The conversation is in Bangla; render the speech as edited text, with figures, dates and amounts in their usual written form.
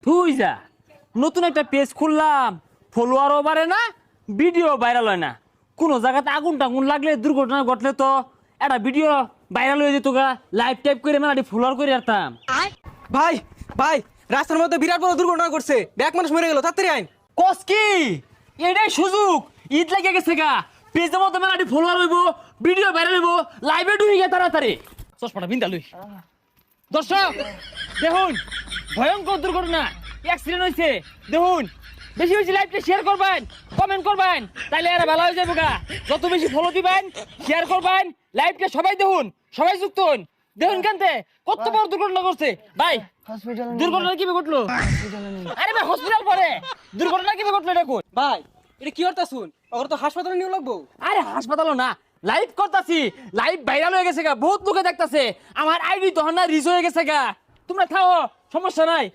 তুই যা নতুন একটা পেজ খুললাম, ফলোয়ারও বাড়ে না, ভিডিও ভাইরাল হয় না। কোনো জায়গাতে আগুন টাগুন লাগলে, দুর্ঘটনা ঘটলে তো একটা ভিডিও ভাইরাল হয়ে যেত গা, লাইভ টাইপ করে মেলাটি ফলোয়ার করে রাখতাম। ভাই ভাই রাস্তার মধ্যে বিরাট বড় দুর্ঘটনা করছে, ব্যাক মানুষ মরে গেল, তাড়াতাড়ি আইন। কস কি এটাই সুযোগ, ঈদ লেগে গেছে গা, পেজের মধ্যে মেলাটি ফলোয়ার হইব, ভিডিও ভাইরাল হইব, লাইভে ঢুকে গে তাড়াতাড়ি। চশমাটা বিন্দা লই। দর্শক দেখুন, ভয়ঙ্কর দুর্ঘটনা, অ্যাক্সিডেন্ট হয়েছে। দেখুন, বেশি বেশি লাইভটা শেয়ার করবেন, কমেন্ট করবেন, তাইলে এরা ভালো হয়ে যাবে গা। যত বেশি ফলো দিবেন, শেয়ার করবেন, লাইভটা সবাই দেখুন, সবাই যুক্ত হন। দেখুন কেনতে কত বড় দুর্ঘটনা করছে ভাই। দুর্ঘটনা কিভাবে ঘটলো? আরে ভাই হসপিটাল পরে দুর্ঘটনা কিভাবে ঘটলো এটা কোন? ভাই এটা কি করতা শুন, ওর তো হাসপাতালে নিয়ে লাগবো। আরে হাসপাতালও না, লাইভ করতাছি, লাইভ ভাইরাল হয়ে গেছে গা, বহুত লোকে দেখতাছে, আমার আইডি তখন না রিচ হয়ে গেছে গা। তোমরা থাও, সমস্যা নাই।